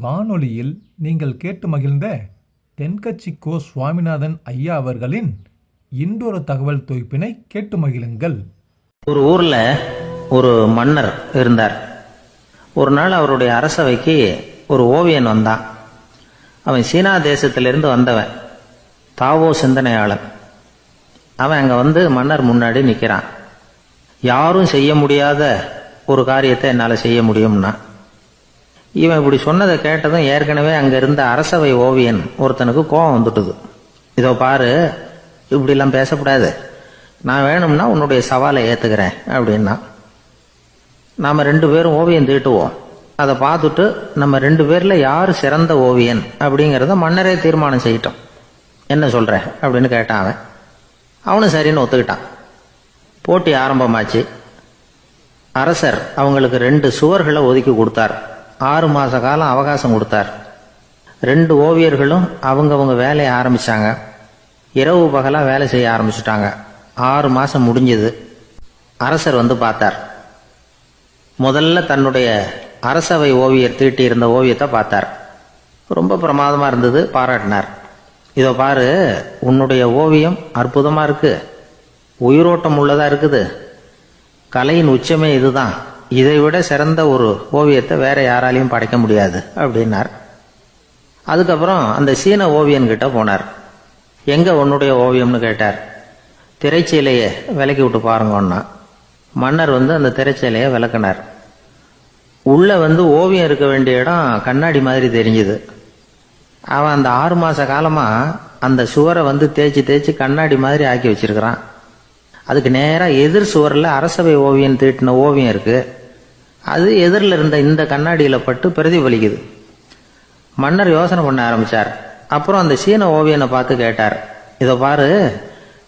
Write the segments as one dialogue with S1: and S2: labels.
S1: வானொலியில் நீங்கள் கேட்டு மகிழ்ந்த தென்கட்சி கோ சுவாமிநாதன் ஐயா அவர்களின் இன்றொரு தகவல் தொகுப்பினை கேட்டு மகிழுங்கள்.
S2: ஒரு ஊரில் ஒரு மன்னர் இருந்தார். ஒரு நாள் அவருடைய அரசவைக்கு ஒரு ஓவியன் வந்தான். அவன் சீனா தேசத்திலிருந்து வந்தவன், தாவோ சிந்தனையாளன். அவன் அங்கே வந்து மன்னர் முன்னாடி நிற்கிறான். யாரும் செய்ய முடியாத ஒரு காரியத்தை என்னால் செய்ய முடியும்னா. இவன் இப்படி சொன்னதை கேட்டதும் ஏற்கனவே அங்கே இருந்த அரசவை ஓவியன் ஒருத்தனுக்கு கோபம் வந்துட்டுது. இதோ பாரு, இப்படிலாம் பேசக்கூடாது, நான் வேணும்னா உன்னுடைய சவாலை ஏற்றுக்கிறேன் அப்படின்னா. நாம் 2 பேரும் ஓவியம் தீட்டுவோம், அதை பார்த்துட்டு நம்ம 2 பேரில் யார் சிறந்த ஓவியன் அப்படிங்கிறத மன்னரே தீர்மானம் செய்யட்டும், என்ன சொல்கிற அப்படின்னு கேட்டான். அவனும் சரின்னு ஒத்துக்கிட்டான். போட்டி ஆரம்பமாச்சு. அரசர் அவங்களுக்கு 2 சுவர்களை ஒதுக்கி கொடுத்தார். 6 மாத காலம் அவகாசம் கொடுத்தார். 2 ஓவியர்களும் அவங்கவுங்க வேலையை ஆரம்பித்தாங்க. இரவு பகலாக வேலை செய்ய ஆரம்பிச்சுட்டாங்க. 6 மாதம் முடிஞ்சது. அரசர் வந்து பார்த்தார். முதல்ல தன்னுடைய அரசவை ஓவியர் தீட்டியிருந்த ஓவியத்தை பார்த்தார். ரொம்ப பிரமாதமாக இருந்தது, பாராட்டினார். இதோ பாரு, உன்னுடைய ஓவியம் அற்புதமாக இருக்கு, உயிரோட்டம் உள்ளதாக இருக்குது, கலையின் உச்சமே இதுதான், இதை விட சிறந்த ஒரு ஓவியத்தை வேற யாராலையும் படைக்க முடியாது அப்படின்னார். அதுக்கப்புறம் அந்த சீன ஓவியன்கிட்ட போனார். எங்க உன்னுடைய ஓவியம்னு கேட்டார். திரைச்சீலையை விலக்கி விட்டு பாருங்கன்னா. மன்னர் வந்து அந்த திரைச்சீலையை விளக்குனார். உள்ள வந்து ஓவியம் இருக்க வேண்டிய இடம் கண்ணாடி மாதிரி தெரிஞ்சுது. அவன் அந்த 6 மாத காலமாக அந்த சுவரை வந்து தேய்ச்சி தேய்ச்சி கண்ணாடி மாதிரி ஆக்கி வச்சிருக்கிறான். அதுக்கு நேராக எதிர் சுவரில் அரசவை ஓவியன் தீட்டின ஓவியம் இருக்குது. அது எதிரில் இருந்த இந்த கண்ணாடியில் பட்டு பிரதிபலிக்குது. மன்னர் யோசனை பண்ண ஆரம்பித்தார். அப்புறம் அந்த சீன ஓவியனை பார்த்து கேட்டார். இதை பாரு,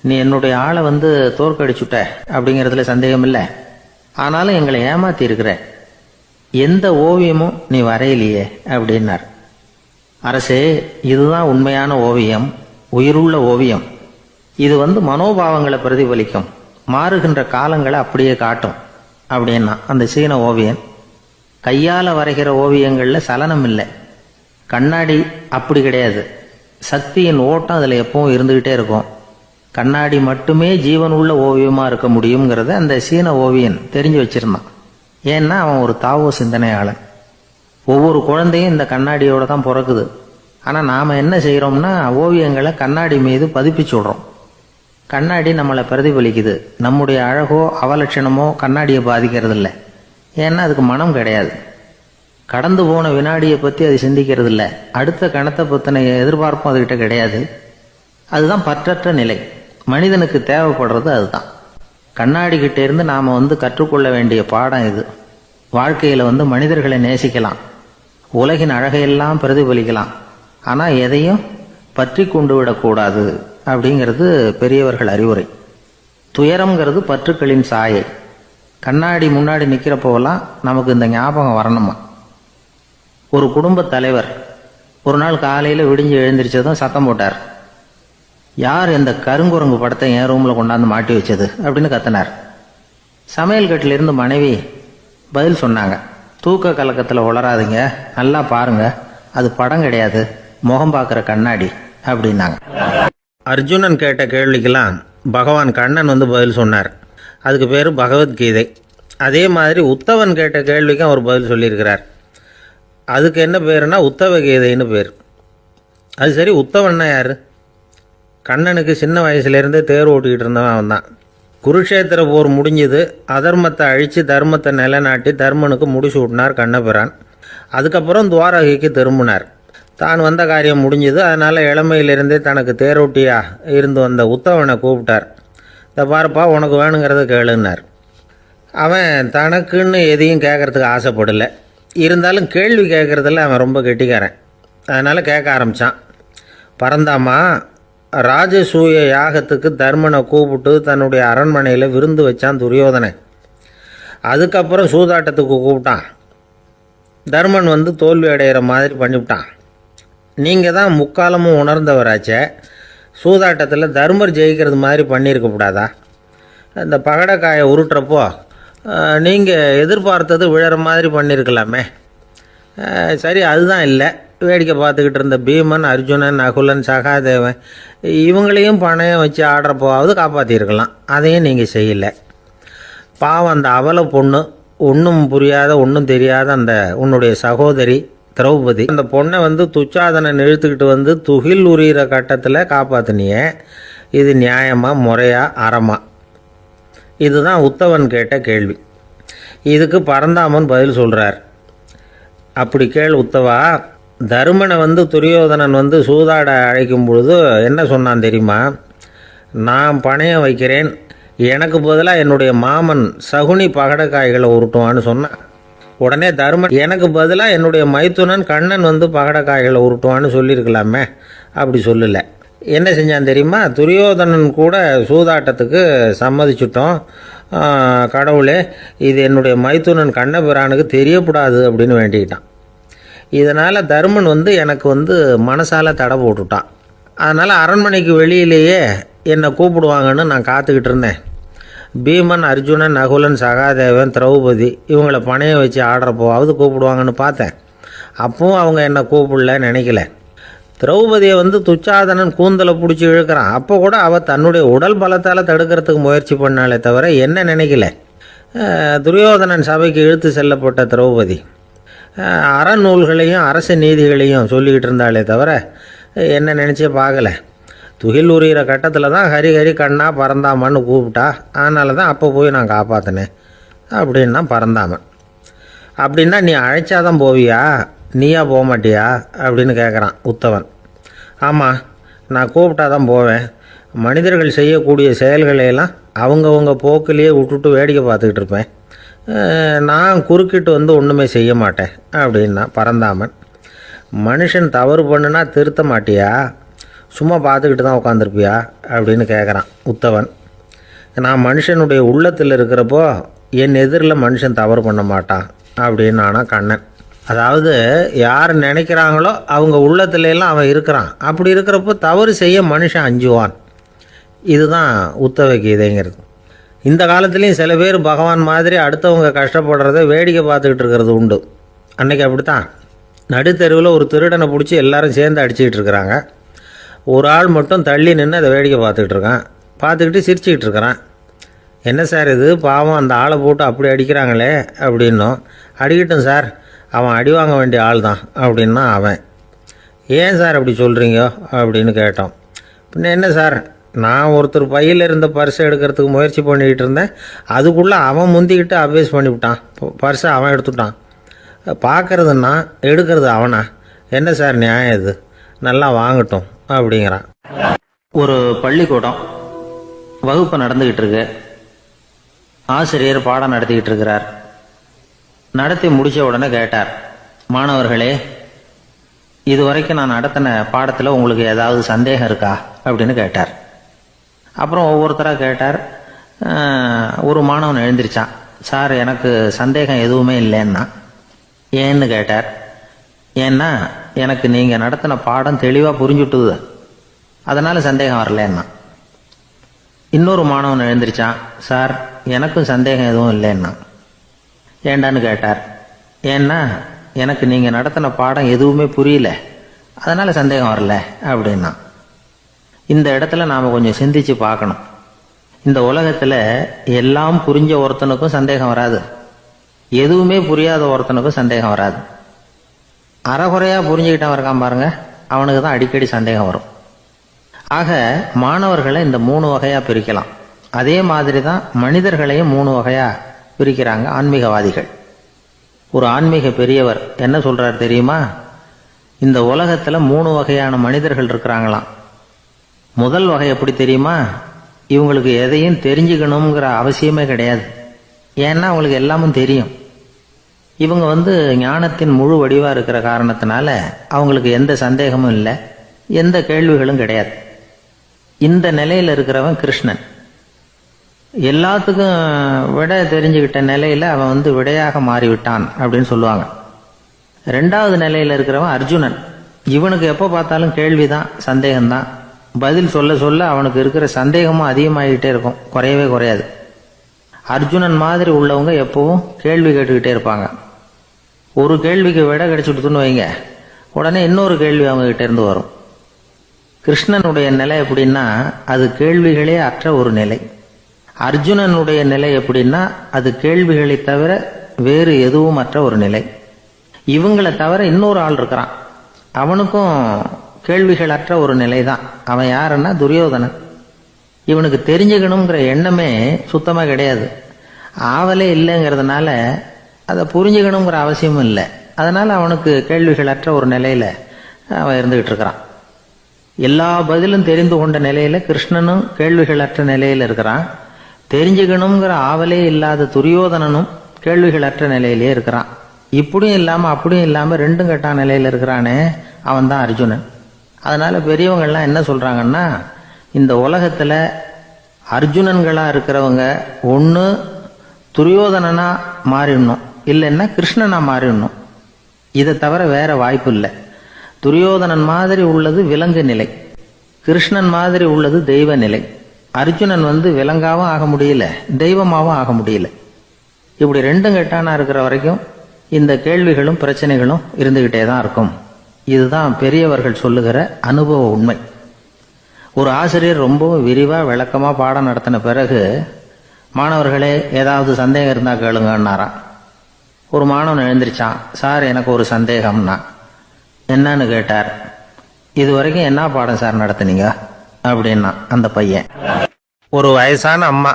S2: நீ என்னுடைய ஆளை வந்து தோற்கடிச்சுட்ட அப்படிங்கிறதுல சந்தேகம் இல்லை, ஆனாலும் எங்களை ஏமாத்தி இருக்கிற, எந்த ஓவியமும் நீ வரையிலையே அப்படின்னார். அரசே, இதுதான் உண்மையான ஓவியம், உயிருள்ள ஓவியம். இது வந்து மனோபாவங்களை பிரதிபலிக்கும், மாறுகின்ற காலங்களை அப்படியே காட்டும் அப்படின்னா அந்த சீன ஓவியன். கையால் வரைகிற ஓவியங்களில் சலனம் இல்லை, கண்ணாடி அப்படி கிடையாது, சக்தியின் ஓட்டம் அதில் எப்பவும் இருந்துக்கிட்டே இருக்கும். கண்ணாடி மட்டுமே ஜீவனுள்ள ஓவியமாக இருக்க முடியுங்கிறத அந்த சீன ஓவியன் தெரிஞ்சு வச்சிருந்தான். ஏன்னா அவன் ஒரு தாவோ சிந்தனையாளன். ஒவ்வொரு குழந்தையும் இந்த கண்ணாடியோடு தான் பிறக்குது. ஆனால் நாம் என்ன செய்கிறோம்னா ஓவியங்களை கண்ணாடி மீது பதிப்பிச்சு விடுறோம். கண்ணாடி நம்மளை பிரதிபலிக்குது. நம்முடைய அழகோ அவலட்சணமோ கண்ணாடியை பாதிக்கிறது இல்லை. ஏன்னா அதுக்கு மனம் கிடையாது. கடந்து போன வினாடியை பற்றி அது சிந்திக்கிறது இல்லை. அடுத்த கணத்தை பற்றின எதிர்பார்ப்பும் அதுகிட்ட கிடையாது. அதுதான் பற்றற்ற நிலை. மனிதனுக்கு தேவைப்படுறது அதுதான். கண்ணாடி கிட்டே இருந்து நாம் வந்து கற்றுக்கொள்ள வேண்டிய பாடம் இது. வாழ்க்கையில் வந்து மனிதர்களை நேசிக்கலாம், உலகின் அழகையெல்லாம் பிரதிபலிக்கலாம், ஆனால் எதையும் பற்றி கொண்டு விடக்கூடாது அப்படிங்கிறது பெரியவர்கள் அறிவுரை. துயரம்ங்கிறது பற்றுக்களின் சாயை. கண்ணாடி முன்னாடி நிற்கிறப்போவெல்லாம் நமக்கு இந்த ஞாபகம் வரணுமா. ஒரு குடும்ப தலைவர் ஒரு நாள் காலையில் விடிஞ்சு எழுந்திரிச்சதும் சத்தம் போட்டார். யார் இந்த கருங்குரங்கு படத்தை என் ரூமில் கொண்டாந்து மாட்டி வச்சது அப்படின்னு கத்தினார். சமையல் கட்டிலிருந்து மனைவி பதில் சொன்னாங்க. தூக்க கலக்கத்தில் உளராதிங்க, நல்லா பாருங்க, அது படம் கிடையாது, முகம் பார்க்குற கண்ணாடி அப்படின்னாங்க. அர்ஜுனன் கேட்ட கேள்விக்கெல்லாம் பகவான் கண்ணன் வந்து பதில் சொன்னார். அதுக்கு பேர் பகவத்கீதை. அதே மாதிரி உத்தவன் கேட்ட கேள்விக்கும் அவர் பதில் சொல்லியிருக்கிறார். அதுக்கு என்ன பேருனா உத்தவ கீதைன்னு பேர். அது சரி, உத்தவன்னா யார்? கண்ணனுக்கு சின்ன வயசுலேருந்தே தேர் ஓட்டிக்கிட்டு இருந்தவன் அவன் தான். குருஷேத்திர போர் முடிஞ்சது. அதர்மத்தை அழித்து தர்மத்தை நிலைநாட்டி தர்மனுக்கு முடிச்சு விட்டினார் கண்ணபிரான். அதுக்கப்புறம் துவாரகைக்கு திரும்பினார். தான் வந்த காரியம் முடிஞ்சது. அதனால் இளமையிலிருந்தே தனக்கு தேரோட்டியாக இருந்து வந்த உத்தவனை கூப்பிட்டார். இந்த பாருப்பா, உனக்கு வேணுங்கிறத கேளுன்னார். அவன் தனக்குன்னு எதையும் கேட்குறதுக்கு ஆசைப்படலை. இருந்தாலும் கேள்வி கேட்குறதில்ல அவன் ரொம்ப கெட்டிக்காரன். அதனால் கேட்க ஆரம்பித்தான். பரந்தாமா, ராஜசூய யாகத்துக்கு தர்மனை கூப்பிட்டு தன்னுடைய அரண்மனையில் விருந்து வச்சான் துரியோதனை. அதுக்கப்புறம் சூதாட்டத்துக்கு கூப்பிட்டான். தர்மன் வந்து தோல்வி அடைகிற மாதிரி பண்ணிவிட்டான். நீங்கள் தான் முக்காலமும் உணர்ந்தவராச்சே, சூதாட்டத்தில் தர்மர் ஜெயிக்கிறது மாதிரி பண்ணியிருக்கக்கூடாதா? இந்த பகடைக்காயை உருட்டுறப்போ நீங்கள் எதிர்பார்த்தது விழற மாதிரி பண்ணியிருக்கலாமே. சரி, அதுதான் இல்லை. வேடிக்கை பார்த்துக்கிட்டு இருந்த பீமன், அர்ஜுனன், நகுலன், சகாதேவன் இவங்களையும் பணம் வச்சு ஆடுறப்போவாவது காப்பாற்றிருக்கலாம். அதையும் நீங்கள் செய்யலை. பாவம் அந்த அவல பொண்ணு, ஒன்றும் புரியாத ஒன்றும் தெரியாத அந்த உன்னுடைய சகோதரி திரௌபதி, அந்த பொண்ணை துச்சாதனன் இழுத்துக்கிட்டு துகில் உரிகிற கட்டத்தில் காப்பாற்றினியே. இது நியாயமா, முறையா, அறமா? இதுதான் உத்தவன் கேட்ட கேள்வி. இதுக்கு பரந்தாமன் பதில் சொல்கிறார். அப்படி கேள் உத்தவா. தருமனை துரியோதனன் சூதாட அழைக்கும் பொழுது என்ன சொன்னான் தெரியுமா? நான் பணையம் வைக்கிறேன், எனக்கு பதிலாக என்னுடைய மாமன் சகுனி பகடக்காய்களை உருட்டுவான்னு சொன்னான். உடனே தருமன் எனக்கு பதிலாக என்னுடைய மைத்துனன் கண்ணன் பகடக்காய்களை உருட்டுவான்னு சொல்லியிருக்கலாமே. அப்படி சொல்லலை. என்ன செஞ்சான் தெரியுமா? துரியோதனன் கூட சூதாட்டத்துக்கு சம்மதிச்சிட்டோம், கடவுளே இது என்னுடைய மைத்துனன் கண்ணபிரானுக்கு தெரியக்கூடாது அப்படின்னு வேண்டிக்கிட்டான். இதனால் தருமன் எனக்கு மனசால் தடை போட்டுட்டான். அதனால் அரண்மனைக்கு வெளியிலேயே என்னை கூப்பிடுவாங்கன்னு நான் காத்துக்கிட்டு இருந்தேன். பீமன், அர்ஜுனன், நகுலன், சகாதேவன், திரௌபதி இவங்களை பணையம் வச்சு ஆடுறப்போவாவது கூப்பிடுவாங்கன்னு பார்த்தேன். அப்பவும் அவங்க என்னை கூப்பிடல, நினைக்கல. திரௌபதியை துச்சாதனன் கூந்தலை பிடிச்சி இழுக்கிறான். அப்போ கூட அவள் தன்னுடைய உடல் பலத்தால் தடுக்கிறதுக்கு முயற்சி பண்ணாலே தவிர என்ன நினைக்கல. துரியோதனன் சபைக்கு இழுத்து செல்லப்பட்ட திரௌபதி அறநூல்களையும் அரச நீதிகளையும் சொல்லிக்கிட்டு இருந்தாலே தவிர என்ன நினச்சே பார்க்கல. துகில் உரிகிற கட்டத்தில் தான் ஹரி ஹரி கண்ணா பரந்தாமன்னு கூப்பிட்டா. அதனால தான் அப்போ போய் நான் காப்பாற்றினேன் அப்படின்னா பரந்தாமன். அப்படின்னா நீ அழைச்சாதான் போவியா, நீயா போக மாட்டியா அப்படின்னு கேட்குறான் உத்தவன். ஆமாம், நான் கூப்பிட்டா தான் போவேன். மனிதர்கள் செய்யக்கூடிய செயல்களையெல்லாம் அவங்கவுங்க போக்கிலேயே விட்டுட்டு வேடிக்கை பார்த்துக்கிட்டு இருப்பேன். நான் குறுக்கிட்டு ஒன்றுமே செய்ய மாட்டேன் அப்படின்னா பரந்தாமன். மனுஷன் தவறு பண்ணுனா திருத்த மாட்டியா, சும்மா பார்த்துக்கிட்டு தான் உட்காந்துருப்பியா அப்படின்னு கேட்குறான் உத்தவன். நான் மனுஷனுடைய உள்ளத்தில் இருக்கிறப்போ என் எதிரில் மனுஷன் தவறு பண்ண மாட்டான் அப்படின்னு ஆனால் கண்ணன். அதாவது யார் நினைக்கிறாங்களோ அவங்க உள்ளத்துலலாம் அவன் இருக்கிறான். அப்படி இருக்கிறப்போ தவறு செய்ய மனுஷன் அஞ்சுவான். இதுதான் உத்தவ கீதைங்கிறது. இந்த காலத்துலேயும் சில பேர் பகவான் மாதிரி அடுத்தவங்க கஷ்டப்படுறத வேடிக்கை பார்த்துக்கிட்டு இருக்கிறது உண்டு. அன்றைக்கி அப்படித்தான். நடுத்தெருவில் ஒரு திருடனை பிடிச்சி எல்லாரும் சேர்ந்து அடிச்சுக்கிட்டு இருக்கிறாங்க. ஒரு ஆள் மட்டும் தள்ளி நின்று அதை வேடிக்கை பார்த்துக்கிட்டு இருக்கான். பார்த்துக்கிட்டு சிரிச்சுக்கிட்டு இருக்கிறான். என்ன சார் இது, பாவம் அந்த ஆளை போட்டு அப்படி அடிக்கிறாங்களே அப்படின்னும். அடிக்கட்டும் சார், அவன் அடி வாங்க வேண்டிய ஆள் தான் அப்படின்னா அவன். ஏன் சார் அப்படி சொல்கிறீங்க அப்படின்னு கேட்டோம். பின்ன என்ன சார், நான் ஒருத்தர் பையில் இருந்த பர்ஸை எடுக்கிறதுக்கு முயற்சி பண்ணிக்கிட்டு இருந்தேன். அதுக்குள்ளே அவன் முந்திக்கிட்டு அபேஸ் பண்ணிவிட்டான். பர்ஸை அவன் எடுத்துட்டான். பார்க்குறதுன்னா எடுக்கிறது அவனா? என்ன சார் நியாயம் இது? நல்லா வாங்கட்டும் அப்படிங்கிறான். ஒரு பள்ளிக்கூடம் வகுப்பு நடந்துக்கிட்டு இருக்கு. ஆசிரியர் பாடம் நடத்திக்கிட்டு இருக்கிறார். நடத்தி முடித்த உடனே கேட்டார், மாணவர்களே, இதுவரைக்கும் நான் நடத்தின பாடத்தில் உங்களுக்கு ஏதாவது சந்தேகம் இருக்கா அப்படின்னு கேட்டார். அப்புறம் ஒவ்வொருத்தராக கேட்டார். ஒரு மாணவன் எழுந்திரிச்சான். சார், எனக்கு சந்தேகம் எதுவுமே இல்லைன்னா. ஏன்னு கேட்டார். ஏன்னா எனக்கு நீங்கள் நடத்தின பாடம் தெளிவாக புரிஞ்சுட்டுது, அதனால் சந்தேகம் வரலன்னா. இன்னொரு மாணவன் எழுந்திரிச்சான். சார், எனக்கும் சந்தேகம் எதுவும் இல்லைன்னா. ஏண்டான்னு கேட்டார். ஏன்னா எனக்கு நீங்கள் நடத்தின பாடம் எதுவுமே புரியல, அதனால் சந்தேகம் வரல அப்படின்னா. இந்த இடத்துல நாம் கொஞ்சம் சிந்திச்சு பார்க்கணும். இந்த உலகத்தில் எல்லாம் புரிஞ்ச ஒருத்தனுக்கும் சந்தேகம் வராது, எதுவுமே புரியாத ஒருத்தனுக்கும் சந்தேகம் வராது. அறகுறையாக புரிஞ்சுக்கிட்டவன் இருக்கான் பாருங்க, அவனுக்கு தான் அடிக்கடி சந்தேகம் வரும். ஆக மாணவர்களை இந்த 3 வகையாக பிரிக்கலாம். அதே மாதிரி தான் மனிதர்களையும் 3 வகையாக பிரிக்கிறாங்க ஆன்மீகவாதிகள். ஒரு ஆன்மீக பெரியவர் என்ன சொல்றார் தெரியுமா? இந்த உலகத்தில் 3 வகையான மனிதர்கள் இருக்கிறாங்களாம். முதல் வகை எப்படி தெரியுமா? இவங்களுக்கு எதையும் தெரிஞ்சுக்கணுங்கிற அவசியமே கிடையாது. ஏன்னா அவங்களுக்கு எல்லாமும் தெரியும். இவங்க ஞானத்தின் முழு வடிவாக இருக்கிற காரணத்தினால அவங்களுக்கு எந்த சந்தேகமும் இல்லை, எந்த கேள்விகளும் கிடையாது. இந்த நிலையில் இருக்கிறவன் கிருஷ்ணன். எல்லாத்துக்கும் விட தெரிஞ்சுக்கிட்ட நிலையில் அவன் விடையாக மாறிவிட்டான் அப்படின்னு சொல்லுவாங்க. 2வது நிலையில் இருக்கிறவன் அர்ஜுனன். இவனுக்கு எப்போ பார்த்தாலும் கேள்விதான், சந்தேகம்தான். பதில் சொல்ல சொல்ல அவனுக்கு இருக்கிற சந்தேகமும் அதிகமாகிக்கிட்டே இருக்கும், குறையவே குறையாது. அர்ஜுனன் மாதிரி உள்ளவங்க எப்பவும் கேள்வி கேட்டுக்கிட்டே இருப்பாங்க. ஒரு கேள்விக்கு விட கிடைச்சுட்டுன்னு வைங்க, உடனே இன்னொரு கேள்வி அவங்ககிட்ட இருந்து வரும். கிருஷ்ணனுடைய நிலை எப்படின்னா அது கேள்விகளே அற்ற ஒரு நிலை. அர்ஜுனனுடைய நிலை எப்படின்னா அது கேள்விகளை தவிர வேறு எதுவும் அற்ற ஒரு நிலை. இவங்களை தவிர இன்னொரு ஆள் இருக்கிறான், அவனுக்கும் கேள்விகள் அற்ற ஒரு நிலை தான். அவன் யாருன்னா துரியோதனன். இவனுக்கு தெரிஞ்சுக்கணுங்கிற எண்ணமே சுத்தமாக கிடையாது. ஆவலே இல்லைங்கிறதுனால அதை புரிஞ்சுக்கணுங்கிற அவசியமும் இல்லை. அதனால் அவனுக்கு கேள்விகள் அற்ற ஒரு நிலையில் அவன் இருந்துகிட்டு இருக்கிறான். எல்லா பதிலும் தெரிந்து கொண்ட நிலையில் கிருஷ்ணனும் கேள்விகள் அற்ற நிலையில் இருக்கிறான். தெரிஞ்சுக்கணுங்கிற ஆவலே இல்லாத துரியோதனனும் கேள்விகள் அற்ற நிலையிலே இருக்கிறான். இப்படியும் இல்லாமல் அப்படியும் இல்லாமல் ரெண்டும் கெட்டான் நிலையில் இருக்கிறானே, அவன் தான் அர்ஜுனன். அதனால் பெரியவங்கள்லாம் என்ன சொல்கிறாங்கன்னா, இந்த உலகத்தில் அர்ஜுனன்களாக இருக்கிறவங்க ஒன்று துரியோதனனாக மாறிடணும், இல்லைன்னா கிருஷ்ணனாக மாறிடணும். இதை தவிர வேற வாய்ப்பு இல்லை. துரியோதனன் மாதிரி உள்ளது விலங்கு நிலை, கிருஷ்ணன் மாதிரி உள்ளது தெய்வ நிலை. அர்ஜுனன் விலங்காவும் ஆக முடியல, தெய்வமாகவும் ஆக முடியல. இப்படி ரெண்டும் கெட்டானா இருக்கிற வரைக்கும் இந்த கேள்விகளும் பிரச்சனைகளும் இருந்துகிட்டே தான் இருக்கும். இதுதான் பெரியவர்கள் சொல்லுகிற அனுபவ உண்மை. ஒரு ஆசிரியர் ரொம்பவும் விரிவாக விளக்கமாக பாடம் நடத்தின பிறகு, மாணவர்களே ஏதாவது சந்தேகம் இருந்தால் கேளுங்கன்னாராம். ஒரு மாணவன் எழுந்திரிச்சான். சார், எனக்கு ஒரு சந்தேகம்னா. என்னன்னு கேட்டார். இது வரைக்கும் என்ன பாடம் சார் நடத்துனீங்க அப்படின்னா அந்த பையன். ஒரு வயசான அம்மா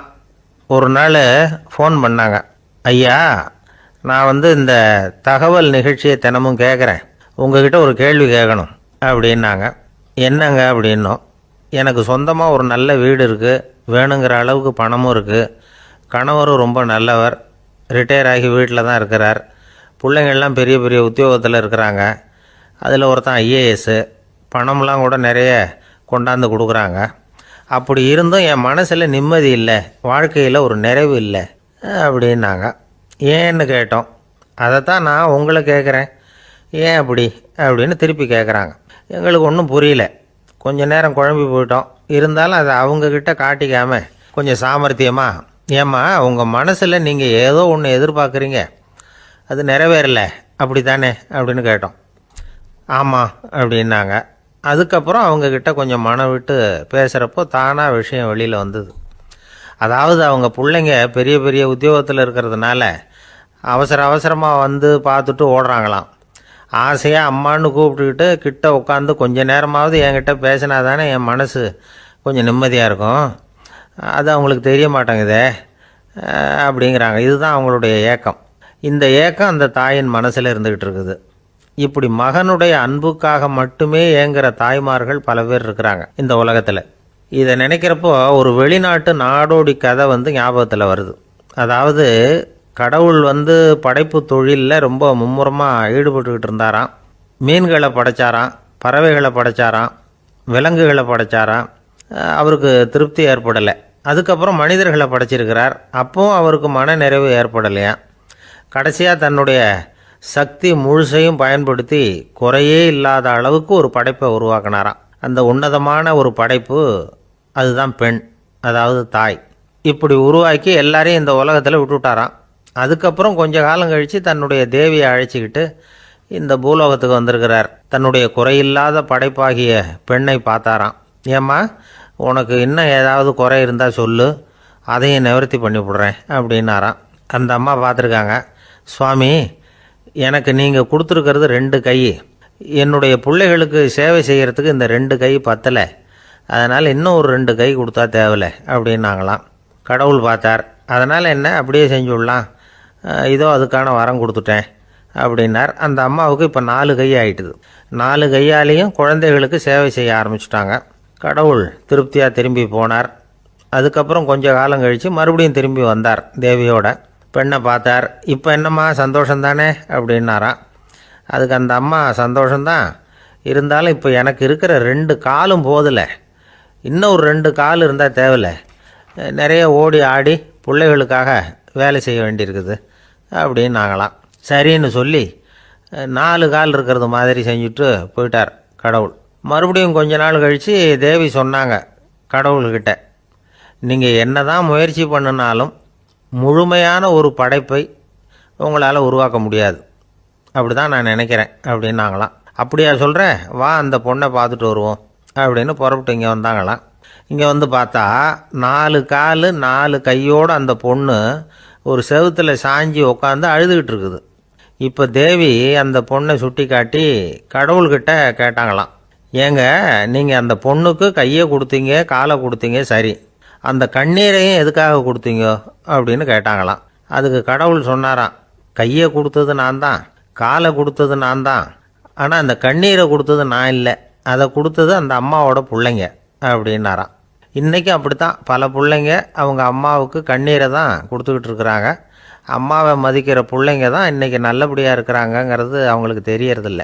S2: ஒரு நாள் ஃபோன் பண்ணாங்க. ஐயா, நான் இந்த தகவல் நிகழ்ச்சியை தினமும் கேட்குறேன், உங்ககிட்ட ஒரு கேள்வி கேட்கணும் அப்படின்னாங்க. என்னங்க அப்படின்னோம். எனக்கு சொந்தமாக ஒரு நல்ல வீடு இருக்குது, வேணுங்கிற அளவுக்கு பணமும் இருக்குது, கணவரும் ரொம்ப நல்லவர், ரிட்டையர் ஆகி வீட்டில் தான் இருக்கிறார், பிள்ளைங்கள்லாம் பெரிய பெரிய உத்தியோகத்தில் இருக்கிறாங்க, அதில் ஒருத்தன் ஐஏஎஸ்ஸு, பணம்லாம் கூட நிறைய கொண்டாந்து கொடுக்குறாங்க. அப்படி இருந்தும் என் மனசில் நிம்மதி இல்லை, வாழ்க்கையில் ஒரு நிறைவு இல்லை அப்படின்னாங்க. ஏன்னு கேட்டோம். அதைத்தான் நான் உங்களை கேட்குறேன், ஏன் அப்படி அப்படின்னு திருப்பி கேட்குறாங்க. எங்களுக்கு ஒன்றும் புரியல, கொஞ்சம் நேரம் குழம்பி போயிட்டோம். இருந்தாலும் அதை அவங்கக்கிட்ட காட்டிக்காமல் கொஞ்சம் சாமர்த்தியமாக, ஏம்மா உங்கள் மனசில் நீங்கள் ஏதோ ஒன்று எதிர்பார்க்குறீங்க, அது நிறைவேறலை அப்படி தானே அப்படின்னு கேட்டோம். ஆமாம் அப்படின்னாங்க. அதுக்கப்புறம் அவங்கக்கிட்ட கொஞ்சம் மனம் விட்டு பேசுகிறப்போ தானாக விஷயம் வெளியில் வந்தது. அதாவது அவங்க பிள்ளைங்க பெரிய பெரிய உத்தியோகத்தில் இருக்கிறதுனால அவசர அவசரமாக பார்த்துட்டு ஓடுறாங்களாம். ஆசையாக அம்மான்னு கூப்பிட்டுக்கிட்டு கிட்ட உட்காந்து கொஞ்ச நேரமாவது என்கிட்ட பேசினா தானே என் மனசு கொஞ்சம் நிம்மதியாக இருக்கும். அது அவங்களுக்கு தெரிய மாட்டேங்குதே அப்படிங்கிறாங்க. இதுதான் அவங்களுடைய ஏக்கம். இந்த ஏக்கம் அந்த தாயின் மனசில் இருந்துக்கிட்டு இருக்குது. இப்படி மகனுடைய அன்புக்காக மட்டுமே ஏங்குற தாய்மார்கள் பல பேர் இருக்கிறாங்க இந்த உலகத்தில். இதை நினைக்கிறப்போ ஒரு வெளிநாட்டு நாடோடி கதை ஞாபகத்தில் வருது. அதாவது கடவுள் படைப்பு தொழிலில் ரொம்ப மும்முரமாக ஈடுபட்டுக்கிட்டு இருந்தாராம். மீன்களை படைச்சாராம், பறவைகளை படைச்சாராம், விலங்குகளை படைச்சாராம். அவருக்கு திருப்தி ஏற்படலை. அதுக்கப்புறம் மனிதர்களை படைச்சிருக்கிறார். அப்போவும் அவருக்கு மன நிறைவு ஏற்படலையா. கடைசியாக தன்னுடைய சக்தி முழுசையும் பயன்படுத்தி குறையே இல்லாத அளவுக்கு ஒரு படைப்பை உருவாக்கினாராம். அந்த உன்னதமான ஒரு படைப்பு அதுதான் பெண், அதாவது தாய். இப்படி உருவாக்கி எல்லாரையும் இந்த உலகத்தில் விட்டுவிட்டாராம். அதுக்கப்புறம் கொஞ்ச காலம் கழித்து தன்னுடைய தேவியை அழைச்சிக்கிட்டு இந்த பூலோகத்துக்கு வந்திருக்கிறார். தன்னுடைய குறையில்லாத படைப்பாகிய பெண்ணை பார்த்தாராம். ஏம்மா, உனக்கு இன்னும் ஏதாவது குறை இருந்தால் சொல்லு, அதையும் நிவர்த்தி பண்ணி விடுறேன் அப்படின்னாராம். அந்த அம்மா பார்த்துருக்காங்க. சுவாமி, எனக்கு நீங்கள் கொடுத்துருக்கிறது 2 கை, என்னுடைய பிள்ளைகளுக்கு சேவை செய்கிறதுக்கு இந்த 2 கை பத்தலை, அதனால் இன்னும் ஒரு 2 கை கொடுத்தா தேவலை அப்படின்னாங்களாம். கடவுள் பார்த்தார். அதனால் என்ன, அப்படியே செஞ்சுடலாம், இதோ அதுக்கான வரம் கொடுத்துட்டேன் அப்படின்னார். அந்த அம்மாவுக்கு இப்போ 4 கை ஆகிட்டுது. 4 கையாலேயும் குழந்தைகளுக்கு சேவை செய்ய ஆரம்பிச்சிட்டாங்க. கடவுள் திருப்தியாக திரும்பி போனார். அதுக்கப்புறம் கொஞ்சம் காலம் கழித்து மறுபடியும் திரும்பி வந்தார் தேவியோட. பெண்ணை பார்த்தார். இப்போ என்னம்மா சந்தோஷந்தானே அப்படின்னாராம். அதுக்கு அந்த அம்மா, சந்தோஷந்தான், இருந்தாலும் இப்போ எனக்கு இருக்கிற 2 காலும் போதில்லை, இன்னும் ஒரு 2 கால் இருந்தால் தேவையில்லை, நிறைய ஓடி ஆடி பிள்ளைகளுக்காக வேலை செய்ய வேண்டியிருக்குது அப்படின்னாங்களாம். சரின்னு சொல்லி 4 கால் இருக்கிறது மாதிரி செஞ்சுட்டு போயிட்டார் கடவுள். மறுபடியும் கொஞ்ச நாள் கழித்து தேவி சொன்னாங்க கடவுள்கிட்ட, நீங்கள் என்ன தான் முயற்சி பண்ணினாலும் முழுமையான ஒரு படைப்பை உங்களால் உருவாக்க முடியாது. அப்படி தான் நான் நினைக்கிறேன் அப்படின்னாங்களாம். அப்படியா சொல்கிறேன், வா அந்த பொண்ணை பார்த்துட்டு வருவோம் அப்படின்னு புறப்பட்டு இங்கே வந்தாங்களாம். இங்கே வந்து பார்த்தா 4 கால் 4 கையோடு அந்த பொண்ணு ஒரு செவுத்தில் சாஞ்சி உட்காந்து அழுதுகிட்டு இருக்குது. இப்போ தேவி அந்த பொண்ணை சுட்டி காட்டி கடவுள்கிட்ட கேட்டாங்களாம், ஏங்க நீங்கள் அந்த பொண்ணுக்கு கையை கொடுத்தீங்க காலை கொடுத்தீங்க சரி, அந்த கண்ணீரையும் எதுக்காக கொடுத்தீங்க அப்படின்னு கேட்டாங்களாம். அதுக்கு கடவுள் சொன்னாராம், கையை கொடுத்தது நான் தான், காலை கொடுத்தது நான் தான், ஆனால் அந்த கண்ணீரை கொடுத்தது நான் இல்லை, அதை கொடுத்தது அந்த அம்மாவோட பிள்ளைங்க அப்படின்னாராம். இன்றைக்கும் அப்படித்தான் பல பிள்ளைங்க அவங்க அம்மாவுக்கு கண்ணீரை தான் கொடுத்துக்கிட்டு இருக்கிறாங்க. அம்மாவை மதிக்கிற பிள்ளைங்க தான் இன்றைக்கி நல்லபடியாக இருக்கிறாங்கங்கிறது அவங்களுக்கு தெரியறதில்ல.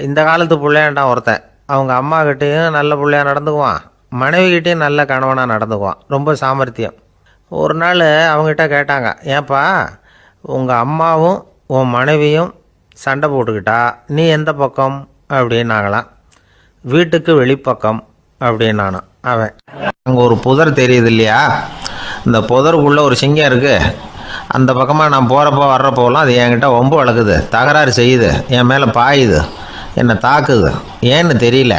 S2: இந்த காலத்து பிள்ளையாண்டான் ஒருத்தன் அவங்க அம்மாக்கிட்டேயும் நல்ல பிள்ளையாக நடந்துக்குவான், மனைவிக்கிட்டேயும் நல்ல கணவனாக நடந்துக்குவான், ரொம்ப சாமர்த்தியம். ஒரு நாள் அவங்ககிட்ட கேட்டாங்க, ஏன்பா உங்கள் அம்மாவும் உன் மனைவியும் சண்டை போட்டுக்கிட்டா நீ எந்த பக்கம் அப்படின்னாங்களாம். வீட்டுக்கு வெளிப்பக்கம் அப்படின்னானான் அவன். அங்கே ஒரு புதர் தெரியுது இல்லையா, இந்த புதருக்குள்ளே ஒரு சிங்கம் இருக்குது, அந்த பக்கமாக நான் போகிறப்போ வர்றப்போலாம் அது என்கிட்ட வம்பு வளர்க்குது, தகராறு செய்யுது, என் மேலே பாயுது, என்னை தாக்குது, ஏன்னு தெரியல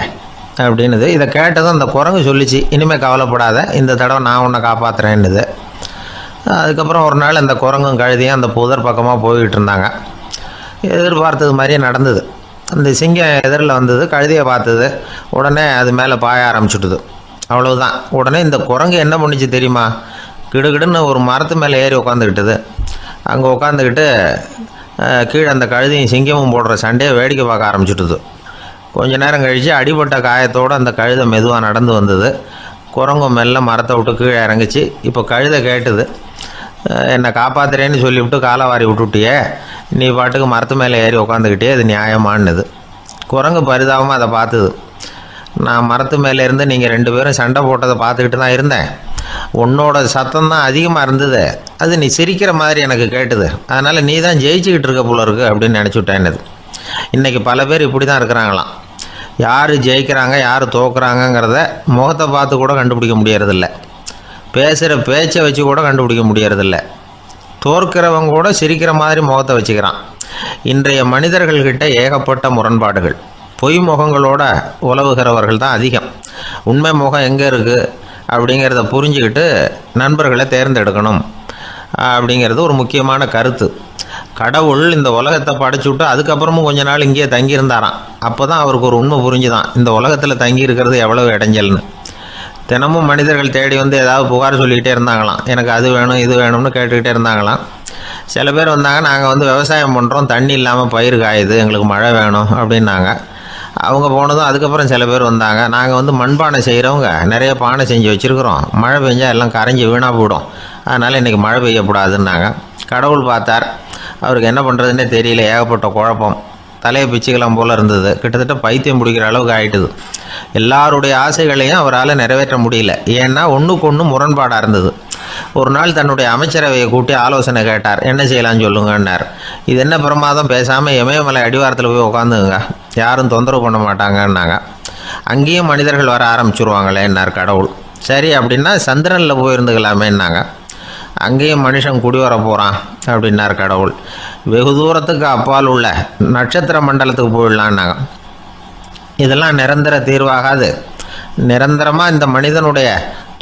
S2: அப்படின்னுது. இதை கேட்டதும் அந்த குரங்கு சொல்லிச்சு, இனிமேல் கவலைப்படாத, இந்த தடவை நான் உன்னை காப்பாற்றுறேன்னுது. அதுக்கப்புறம் ஒரு நாள் அந்த குரங்கும் கழுதியும் அந்த புதர் பக்கமாக போய்கிட்டு இருந்தாங்க. எதிர்பார்த்தது மாதிரியே நடந்தது. அந்த சிங்கம் எதிரில் வந்தது, கழுதியை பார்த்தது, உடனே அது மேலே பாய ஆரம்பிச்சுட்டுது. அவ்வளவுதான். உடனே இந்த குரங்கு என்ன பண்ணிச்சு தெரியுமா, கிடுகிடுன்னு ஒரு மரத்து மேலே ஏறி உட்காந்துக்கிட்டது. அங்கே உட்காந்துக்கிட்டு கீழே அந்த கழுதியும் சிங்கமும் போடுற சண்டையை வேடிக்கை பார்க்க ஆரம்பிச்சுட்டுது. கொஞ்ச நேரம் கழித்து அடிபட்ட காயத்தோடு அந்த கழுதை மெதுவாக நடந்து வந்தது. குரங்கும் மெல்ல மரத்தை விட்டு கீழே இறங்கிச்சு. இப்போ கழுதை கேட்டுது, என்னை காப்பாற்றுறேன்னு சொல்லிவிட்டு காலை வாரி விட்டுட்டியே, நீ பாட்டுக்கு மரத்து மேலே ஏறி உட்காந்துக்கிட்டே, அது நியாயமானது. குரங்கு பரிதாபமாக அதை பார்த்துது. நான் மரத்து மேலே இருந்து நீங்கள் 2 பேரும் சண்டை போட்டதை பார்த்துக்கிட்டு தான் இருந்தேன், உன்னோட சத்தம் தான் அதிகமாக இருந்தது, அது நீ சிரிக்கிற மாதிரி எனக்கு கேட்டுது, அதனால் நீ தான் ஜெயிச்சுக்கிட்டு இருக்க போல இருக்கு அப்படின்னு நினச்சிவிட்டேன்னுது. இன்றைக்கி பல பேர் இப்படி தான் இருக்கிறாங்களாம். யார் ஜெயிக்கிறாங்க யார் தோக்குறாங்கங்கிறத முகத்தை பார்த்து கூட கண்டுபிடிக்க முடியறதில்ல, பேசுகிற பேச்சை வச்சு கூட கண்டுபிடிக்க முடியறதில்ல. தோற்கிறவங்க கூட சிரிக்கிற மாதிரி முகத்தை வச்சுக்கிறான். இன்றைய மனிதர்கள்கிட்ட ஏகப்பட்ட முரண்பாடுகள். பொய் முகங்களோட உலவுகிறவர்கள் தான் அதிகம். உண்மை முகம் எங்கே இருக்குது அப்படிங்கிறத புரிஞ்சுக்கிட்டு நண்பர்களை தேர்ந்தெடுக்கணும் அப்படிங்கிறது ஒரு முக்கியமான கருத்து. கடவுள் இந்த உலகத்தை படைச்சு விட்டு அதுக்கப்புறமும் கொஞ்ச நாள் இங்கேயே தங்கியிருந்தாராம். அப்போ தான் அவருக்கு ஒரு உண்மை புரிஞ்சுதான், இந்த உலகத்தில் தங்கி இருக்கிறது எவ்வளவு இடைஞ்சல்னு. தினமும் மனிதர்கள் தேடி வந்து ஏதாவது புகார் சொல்லிக்கிட்டே இருந்தாங்களாம், எனக்கு அது வேணும் இது வேணும்னு கேட்டுக்கிட்டே இருந்தாங்களாம். சில பேர் வந்தாங்க, நாங்கள் வந்து விவசாயம் பண்ணுறோம், தண்ணி இல்லாமல் பயிர் காயுது, எங்களுக்கு மழை வேணும் அப்படின்னாங்க. அவங்க போனதும் அதுக்கப்புறம் சில பேர் வந்தாங்க, நாங்கள் வந்து மண்பானை செய்கிறவங்க நிறைய பானை செஞ்சு வச்சுருக்குறோம், மழை பெஞ்சால் எல்லாம் கரைஞ்சி வீணாக போயிடும், அதனால் இன்றைக்கி மழை பெய்யக்கூடாதுன்னாங்க. கடவுள் பார்த்தார், அவருக்கு என்ன பண்ணுறதுன்னே தெரியல, ஏகப்பட்ட குழப்பம், தலையை பிச்சுக்கலாம் போல் இருந்தது, கிட்டத்தட்ட பைத்தியம் பிடிக்கிற அளவுக்கு ஆகிட்டுது. எல்லாருடைய ஆசைகளையும் அவரால் நிறைவேற்ற முடியல, ஏன்னா ஒன்றுக்கு ஒன்று முரண்பாடாக இருந்தது. ஒரு நாள் தன்னுடைய அமைச்சரவையை கூட்டி ஆலோசனை கேட்டார், என்ன செய்யலாம்னு சொல்லுங்கன்னார். இது என்ன பிரமாதம், பேசாமல் இமயமலை அடிவாரத்தில் போய் உட்காந்துங்க, யாரும் தொந்தரவு பண்ண மாட்டாங்கன்னாங்க. அங்கேயும் மனிதர்கள் வர ஆரம்பிச்சுருவாங்களேன்னார் கடவுள். சரி அப்படின்னா சந்திரனில் போயிருந்துக்கலாமேன்னாங்க. அங்கேயும் மனுஷன் குடி வர போகிறான் அப்படின்னார் கடவுள். வெகு தூரத்துக்கு அப்பால் உள்ள நட்சத்திர மண்டலத்துக்கு போயிடலான்னாங்க. இதெல்லாம் நிரந்தர தீர்வாகாது, நிரந்தரமாக இந்த மனிதனுடைய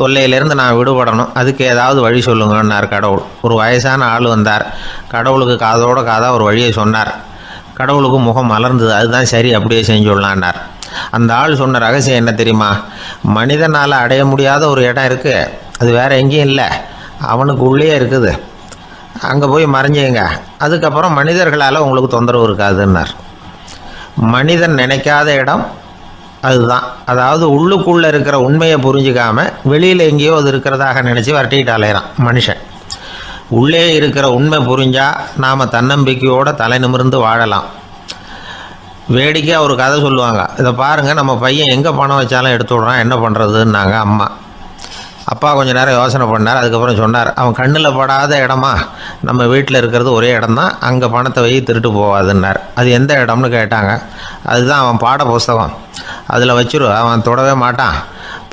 S2: தொல்லையிலேருந்து நான் விடுபடணும், அதுக்கு ஏதாவது வழி சொல்லுங்கன்னார் கடவுள். ஒரு வயசான ஆள் வந்தார், கடவுளுக்கு காதோட காதாக ஒரு வழியை சொன்னார். கடவுளுக்கு முகம் மலர்ந்தது, அதுதான் சரி, அப்படியே செஞ்சுடலான்னார். அந்த ஆள் சொன்ன ரகசியம் என்ன தெரியுமா, மனிதனால் அடைய முடியாத ஒரு இடம் இருக்குது, அது வேறு எங்கேயும் இல்லை, அவனுக்கு உள்ளே இருக்குது, அங்கே போய் மறைஞ்சிங்க, அதுக்கப்புறம் மனிதர்களால் உங்களுக்கு தொந்தரவு இருக்காதுன்னார். மனிதன் நினைக்காத இடம் அதுதான். அதாவது உள்ளுக்குள்ளே இருக்கிற உண்மையை புரிஞ்சிக்காமல் வெளியில் எங்கேயோ அது இருக்கிறதாக நினச்சி வரட்டிக்கிட்டு அலையிறான் மனுஷன். உள்ளே இருக்கிற உண்மை புரிஞ்சால் நாம் தன்னம்பிக்கையோடு தலை நிமிர்ந்து வாழலாம். வேடிக்கையாக ஒரு கதை சொல்லுவாங்க, இதை பாருங்கள், நம்ம பையன் எங்கே பணம் வச்சாலும் எடுத்து விட்றான், என்ன பண்ணுறதுன்னாங்க அம்மா. அப்பா கொஞ்சம் நேரம் யோசனை பண்ணார், அதுக்கப்புறம் சொன்னார், அவன் கண்ணில் படாத இடமா நம்ம வீட்டில் இருக்கிறது ஒரே இடம் தான், அங்கே பணத்தை வை திருட்டு போகாதுன்னார். அது எந்த இடம்னு கேட்டாங்க. அதுதான் அவன் பாட புஸ்தகம், அதில் வச்சிரு, அவன் தொடவே மாட்டான்,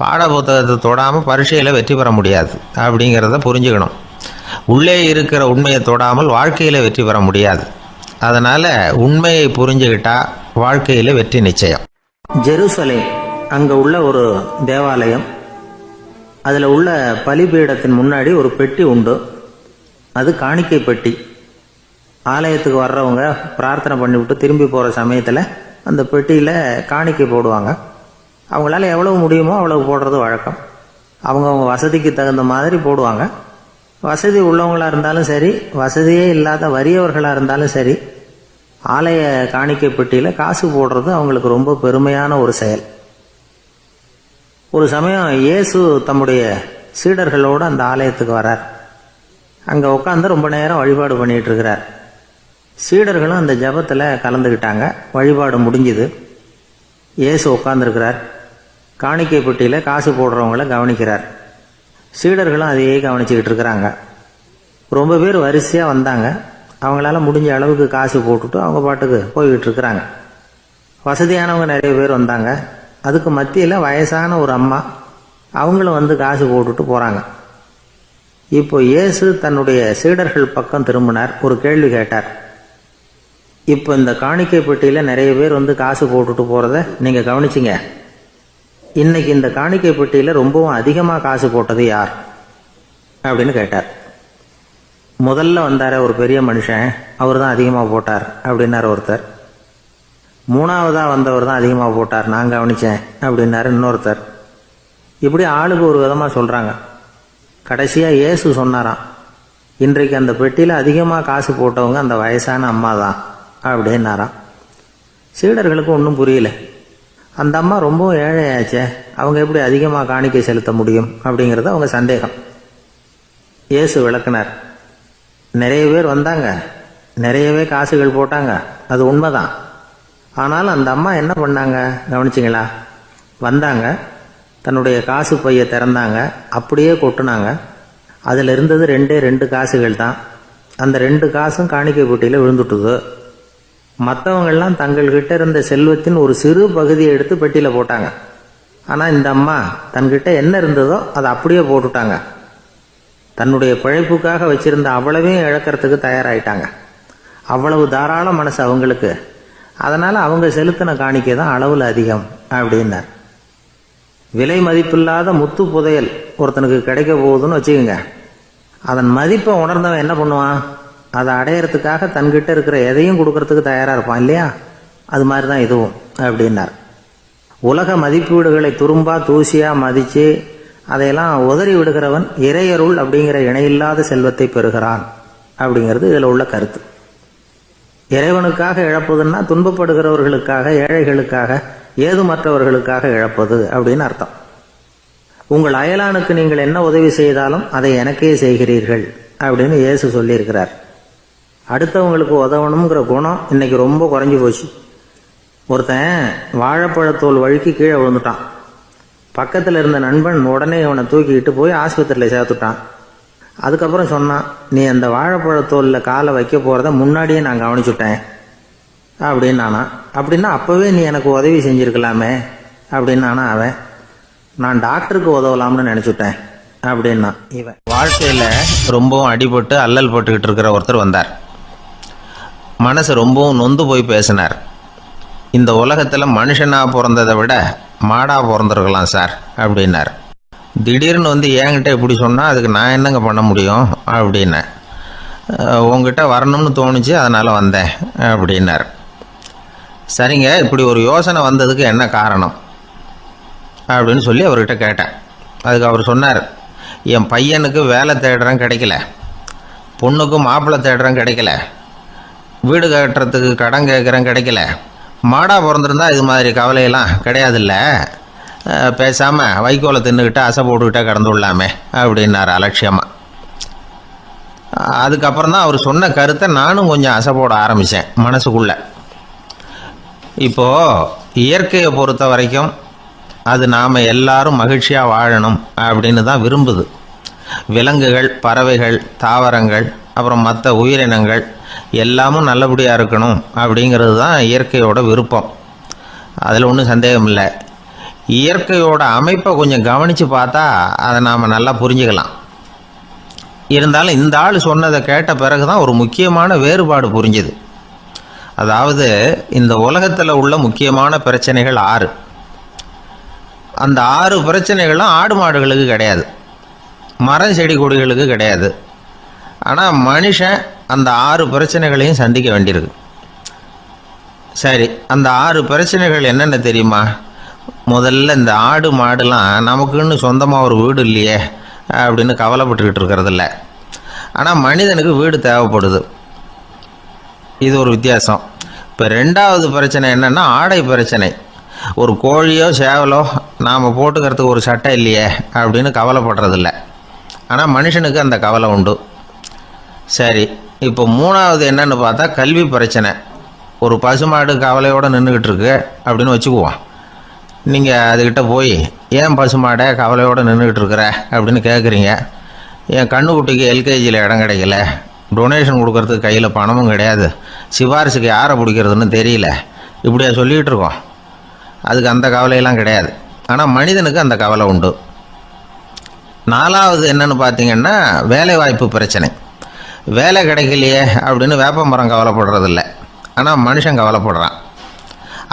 S2: பாட புத்தகத்தை தொடாமல் பரீட்சையில் வெற்றி பெற முடியாது அப்படிங்கிறத புரிஞ்சுக்கணும். உள்ளே இருக்கிற உண்மையை தொடாமல் வாழ்க்கையில் வெற்றி பெற முடியாது. அதனால் உண்மையை புரிஞ்சுக்கிட்டா வாழ்க்கையில் வெற்றி நிச்சயம். ஜெருசலேம் அங்கே உள்ள ஒரு தேவாலயம், அதில் உள்ள பலிபீடத்தின் முன்னாடி ஒரு பெட்டி உண்டு. அது காணிக்கை பெட்டி. ஆலயத்துக்கு வர்றவங்க பிரார்த்தனை பண்ணிவிட்டு திரும்பி போகிற சமயத்தில் அந்த பெட்டியில் காணிக்கை போடுவாங்க. அவங்களால எவ்வளவு முடியுமோ அவ்வளவு போடுறது வழக்கம். அவங்கவுங்க வசதிக்கு தகுந்த மாதிரி போடுவாங்க. வசதி உள்ளவங்களாக இருந்தாலும் சரி, வசதியே இல்லாத வறியவர்களாக இருந்தாலும் சரி, ஆலய காணிக்கை பெட்டியில் காசு போடுறது அவங்களுக்கு ரொம்ப பெருமையான ஒரு செயல். ஒரு சமயம் இயேசு தம்முடைய சீடர்களோடு அந்த ஆலயத்துக்கு வரார். அங்கே உட்காந்து ரொம்ப நேரம் வழிபாடு பண்ணிகிட்டு இருக்கிறார். சீடர்களும் அந்த ஜபத்தில் கலந்துக்கிட்டாங்க. வழிபாடு முடிஞ்சுது. இயேசு உட்காந்துருக்கிறார். காணிக்கை பெட்டியில் காசு போடுறவங்கள கவனிக்கிறார். சீடர்களும் அதையே கவனிச்சுக்கிட்டு இருக்கிறாங்க. ரொம்ப பேர் வரிசையாக வந்தாங்க. அவங்களால முடிஞ்ச அளவுக்கு காசு போட்டுட்டு அவங்க பாட்டுக்கு போய்கிட்டு இருக்கிறாங்க. வசதியானவங்க நிறைய பேர் வந்தாங்க. அதுக்கு மத்தியில் வயசான ஒரு அம்மா, அவங்களும் வந்து காசு போட்டுட்டு போகிறாங்க. இப்போ இயேசு தன்னுடைய சீடர்கள் பக்கம் திரும்பினார். ஒரு கேள்வி கேட்டார். இப்போ இந்த காணிக்கை பெட்டியில் நிறைய பேர் வந்து காசு போட்டுட்டு போகிறத நீங்கள் கவனிச்சிங்க. இன்னைக்கு இந்த காணிக்கை பெட்டியில் ரொம்பவும் அதிகமாக காசு போட்டது யார் அப்படின்னு கேட்டார். முதல்ல வந்தார ஒரு பெரிய மனுஷன், அவர் தான் அதிகமாக போட்டார் அப்படின்னார் ஒருத்தர். மூணாவதாக வந்தவர் தான் அதிகமாக போட்டார், நான் கவனித்தேன் அப்படின்னாரு இன்னொருத்தர். இப்படி ஆளுக்கு ஒரு விதமாக சொல்கிறாங்க. கடைசியாக இயேசு சொன்னாராம், இன்றைக்கு அந்த பெட்டியில் அதிகமாக காசு போட்டவங்க அந்த வயசான அம்மா தான் அப்படின்னாராம். சீடர்களுக்கு ஒன்றும் புரியல. அந்த அம்மா ரொம்பவும் ஏழையாச்சே, அவங்க எப்படி அதிகமாக காணிக்கை செலுத்த முடியும் அப்படிங்கிறது அவங்க சந்தேகம். இயேசு விளக்குனார். நிறைய பேர் வந்தாங்க, நிறையவே காசுகள் போட்டாங்க, அது உண்மைதான். ஆனாலும் அந்த அம்மா என்ன பண்ணாங்க கவனிச்சிங்களா? வந்தாங்க, தன்னுடைய காசு பையை திறந்தாங்க, அப்படியே கொட்டுனாங்க. அதில் இருந்தது ரெண்டு காசுகள் தான். அந்த 2 காசும் காணிக்கை பெட்டியில் விழுந்துட்டுது. மற்றவங்கள்லாம் தங்கள்கிட்ட இருந்த செல்வத்தின் ஒரு சிறு பகுதியை எடுத்து பெட்டியில் போட்டாங்க. ஆனால் இந்த அம்மா தன்கிட்ட என்ன இருந்ததோ அதை அப்படியே போட்டுட்டாங்க. தன்னுடைய பிழைப்புக்காக வச்சிருந்த அவ்வளவையும் இழக்கிறதுக்கு தயாராயிட்டாங்க. அவ்வளவு தாராள மனசு அவங்களுக்கு. அதனால் அவங்க செலுத்தின காணிக்கை தான் அளவில் அதிகம் அப்படின்னார். விலை மதிப்பில்லாத முத்து புதையல் ஒருத்தனுக்கு கிடைக்க போகுதுன்னு வச்சுக்கோங்க. அதன் மதிப்பை உணர்ந்தவன் என்ன பண்ணுவான்? அதை அடையிறதுக்காக தன்கிட்ட இருக்கிற எதையும் கொடுக்கறதுக்கு தயாராக இருப்பான் இல்லையா? அது மாதிரி தான் இதுவும் அப்படின்னார். உலக மதிப்பீடுகளை துரும்பா தூசியா மதித்து அதையெல்லாம் உதறி விடுகிறவன் இறையருள் அப்படிங்கிற இணையில்லாத செல்வத்தை பெறுகிறான் அப்படிங்கிறது இதில் உள்ள கருத்து. இறைவனுக்காக இழப்பதுன்னா துன்பப்படுகிறவர்களுக்காக, ஏழைகளுக்காக, ஏதுமற்றவர்களுக்காக இழப்பது அப்படின்னு அர்த்தம். உங்கள் அயலானுக்கு நீங்கள் என்ன உதவி செய்தாலும் அதை எனக்கே செய்கிறீர்கள் அப்படின்னு இயேசு சொல்லியிருக்கிறார். அடுத்தவங்களுக்கு உதவணுங்கிற குணம் இன்னைக்கு ரொம்ப குறைஞ்சி போச்சு. ஒருத்தன் வாழைப்பழத்தோல் வழுக்கி கீழே விழுந்துட்டான். பக்கத்தில் இருந்த நண்பன் உடனே இவனை தூக்கிக்கிட்டு போய் ஆஸ்பத்திரியில் சேர்த்துட்டான். அதுக்கப்புறம் சொன்னான், நீ அந்த வாழைப்பழத்தோலில் காலை வைக்க போகிறத முன்னாடியே நான் கவனிச்சுட்டேன் அப்படின்னானா. அப்படின்னா அப்போவே நீ எனக்கு உதவி செஞ்சுருக்கலாமே அப்படின்னானா அவன். நான் டாக்டருக்கு உதவலாம்னு நினச்சிட்டேன் அப்படின்னா இவன். வாழ்க்கையில் ரொம்பவும் அடிபட்டு அல்லல் போட்டுக்கிட்டு இருக்கிற ஒருத்தர் வந்தார். மனசு ரொம்பவும் நொந்து போய் பேசினார். இந்த உலகத்தில் மனுஷனாக பிறந்ததை விட மாடாக பிறந்திருக்கலாம் சார் அப்படின்னார். திடீர்னு வந்து என்கிட்ட இப்படி சொன்னால் அதுக்கு நான் என்னங்க பண்ண முடியும் அப்படின்னேன். உங்ககிட்ட வரணும்னு தோணுச்சு, அதனால் வந்தேன் அப்படின்னார். சரிங்க, இப்படி ஒரு யோசனை வந்ததுக்கு என்ன காரணம் அப்படின்னு சொல்லி அவர்கிட்ட கேட்டேன். அதுக்கு அவர் சொன்னார், என் பையனுக்கு வேலை தேடுறேன் கிடைக்கல, பொண்ணுக்கு மாப்பிள்ளை தேடுறேன் கிடைக்கல, வீடு கட்டுறதுக்கு கடன் கேட்குறேன் கிடைக்கல, மாடாக பிறந்திருந்தா இது மாதிரி கவலையெல்லாம் கிடையாதுல்ல, பேசாமல் வைக்கோலை தின்னுக்கிட்டு அசை போட்டுக்கிட்டே கடந்து விடலாமே அப்படின்னார் அலட்சியமாக. அதுக்கப்புறம் தான் அவர் சொன்ன கருத்தை நானும் கொஞ்சம் அசை போட ஆரம்பித்தேன் மனசுக்குள்ளே. இப்போது இயற்கையை பொறுத்த வரைக்கும் அது நாம் எல்லாரும் மகிழ்ச்சியாக வாழணும் அப்படின்னு தான் விரும்புது. விலங்குகள், பறவைகள், தாவரங்கள், அப்புறம் மற்ற உயிரினங்கள் எல்லாமும் நல்லபடியாக இருக்கணும் அப்படிங்கிறது தான் இயற்கையோட விருப்பம். அதில் ஒன்றும் சந்தேகம் இல்லை. இயற்கையோட அமைப்பை கொஞ்சம் கவனித்து பார்த்தா அதை நாம் நல்லா புரிஞ்சுக்கலாம். இருந்தாலும் இந்த ஆள் சொன்னதை கேட்ட பிறகு தான் ஒரு முக்கியமான வேறுபாடு புரிஞ்சுது. அதாவது இந்த உலகத்தில் உள்ள முக்கியமான பிரச்சனைகள் 6. அந்த 6 பிரச்சனைகளும் ஆடு மாடுகளுக்கு கிடையாது, மரம் செடி கொடிகளுக்கு கிடையாது. ஆனால் மனுஷன் அந்த 6 பிரச்சனைகளையும் சந்திக்க வேண்டியிருக்கு. சரி, அந்த 6 பிரச்சனைகள் என்னென்ன தெரியுமா? முதல்ல இந்த ஆடு மாடுலாம் நமக்குன்னு சொந்தமாக ஒரு வீடு இல்லையே அப்படின்னு கவலைப்பட்டுக்கிட்டு இருக்கிறதில்ல. ஆனால் மனிதனுக்கு வீடு தேவைப்படுது. இது ஒரு வித்தியாசம். இப்போ 2வது பிரச்சனை என்னென்னா ஆடை பிரச்சனை. ஒரு கோழியோ சேவலோ நாம் போட்டுக்கிறதுக்கு ஒரு சட்டை இல்லையே அப்படின்னு கவலைப்படுறதில்ல. ஆனால் மனுஷனுக்கு அந்த கவலை உண்டு. சரி, இப்போ 3வது என்னன்னு பார்த்தா கல்வி பிரச்சனை. ஒரு பசுமாடு கவலையோடு நின்றுக்கிட்டு இருக்கு அப்படின்னு வச்சுக்குவோம். நீங்கள் அதுக்கிட்ட போய் ஏன் பசுமாடை கவலையோடு நின்றுக்கிட்டு இருக்கிற அப்படின்னு கேட்குறீங்க. என் கண்ணுக்குட்டிக்கு எல்கேஜியில் இடம் கிடைக்கல, டொனேஷன் கொடுக்கறதுக்கு கையில் பணமும் கிடையாது, சிபாரிசுக்கு யாரை பிடிக்கிறதுன்னு தெரியல, இப்படியா சொல்லிகிட்டு இருக்கோம். அதுக்கு அந்த கவலையெல்லாம் கிடையாது. ஆனால் மனிதனுக்கு அந்த கவலை உண்டு. 4வது என்னன்னு பார்த்தீங்கன்னா வேலை வாய்ப்பு பிரச்சனை. வேலை கிடைக்கலையே அப்படின்னு வேப்ப மரம் கவலைப்படுறதில்ல, ஆனால் மனுஷன் கவலைப்படுறான்.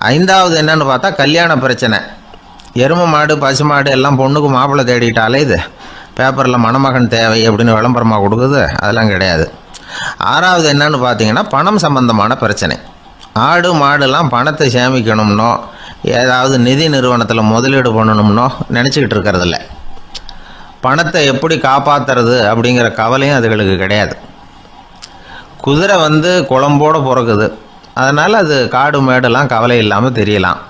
S2: 5வது என்னன்னு பார்த்தா கல்யாண பிரச்சனை. எருமை மாடு பசு மாடு எல்லாம் பொண்ணுக்கு மாப்பிள்ளை தேடிட்டாலே இது பேப்பரில் மணமகன் தேவை அப்படின்னு விளம்பரமாக கொடுக்குது, அதெல்லாம் கிடையாது. 6வது என்னன்னு பார்த்தீங்கன்னா பணம் சம்பந்தமான பிரச்சனை. ஆடு மாடுலாம் பணத்தை சேமிக்கணும்னோ ஏதாவது நிதி நிறுவனத்தில் முதலீடு பண்ணணும்னோ நினச்சிக்கிட்டு இருக்கிறதில்ல. பணத்தை எப்படி காப்பாற்றுறது அப்படிங்கிற கவலையும் அதுகளுக்கு கிடையாது. குதிரை குளம்போடு பிறக்குது, அதனால் அது காடு மேடெல்லாம் கவலை இல்லாமல் தெரியலாம்.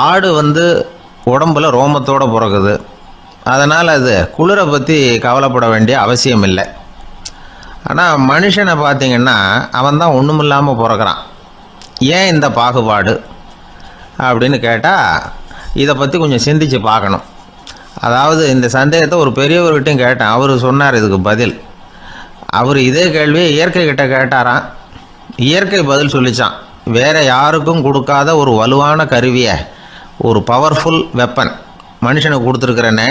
S2: ஆடு உடம்பில் ரோமத்தோடு பிறக்குது, அதனால் அது குளிரை பற்றி கவலைப்பட வேண்டிய அவசியம் இல்லை. ஆனால் மனுஷனை பார்த்திங்கன்னா அவன் தான் ஒன்றும் இல்லாமல் பிறக்கிறான். ஏன் இந்த பாகுபாடு அப்படின்னு கேட்டால் இதை பற்றி கொஞ்சம் சிந்திச்சு பார்க்கணும். அதாவது இந்த சந்தேகத்தை ஒரு பெரியவர்கிட்டையும் கேட்டேன். அவர் சொன்னார் இதுக்கு பதில். அவர் இதே கேள்வியை இயற்கை கிட்ட கேட்டாராம். இயற்கை பதில் சொல்லிச்சான். வேற யாருக்கும் கொடுக்காத ஒரு வலுவான கருவியை, ஒரு பவர்ஃபுல் வெப்பன் மனுஷனுக்கு கொடுத்துருக்குறேன்னு,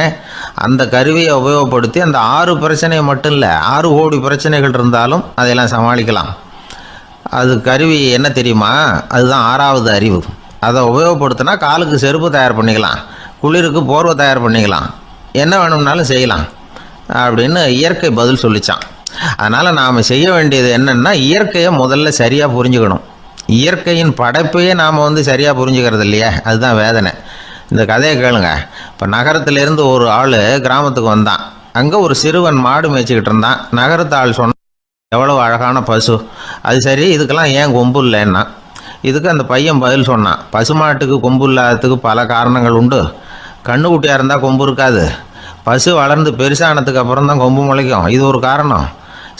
S2: அந்த கருவியை உபயோகப்படுத்தி அந்த 6 பிரச்சனை மட்டும் இல்லை 6 கோடி பிரச்சனைகள் இருந்தாலும் அதையெல்லாம் சமாளிக்கலாம். அது கருவி என்ன தெரியுமா? அதுதான் 6வது அறிவு. அதை உபயோகப்படுத்தினா காலுக்கு செருப்பு தயார் பண்ணிக்கலாம், குளிருக்கு போர்வை தயார் பண்ணிக்கலாம், என்ன வேணும்னாலும் செய்யலாம் அப்படின்னு இயற்கை பதில் சொல்லிச்சான். அதனால் நாம் செய்ய வேண்டியது என்னென்னா இயற்கையை முதல்ல சரியாக புரிஞ்சுக்கணும். இயற்கையின் படைப்பையே நாம் சரியாக புரிஞ்சுக்கிறது இல்லையா, அதுதான் வேதனை. இந்த கதையை கேளுங்க. இப்போ நகரத்திலேருந்து ஒரு ஆள் கிராமத்துக்கு வந்தான். அங்கே ஒரு சிறுவன் மாடு மேய்ச்சிக்கிட்டு இருந்தான். நகரத்து ஆள் சொன்னான், எவ்வளோ அழகான பசு, அது சரி இதுக்கெல்லாம் ஏன் கொம்பு இல்லைன்னா. இதுக்கு அந்த பையன் பதில் சொன்னான், பசுமாட்டுக்கு கொம்பு இல்லாததுக்கு பல காரணங்கள் உண்டு. கண்ணுக்குட்டியாக இருந்தால் கொம்பு இருக்காது, பசு வளர்ந்து பெருசானதுக்கு அப்புறம் தான் கொம்பு முளைக்கும், இது ஒரு காரணம்.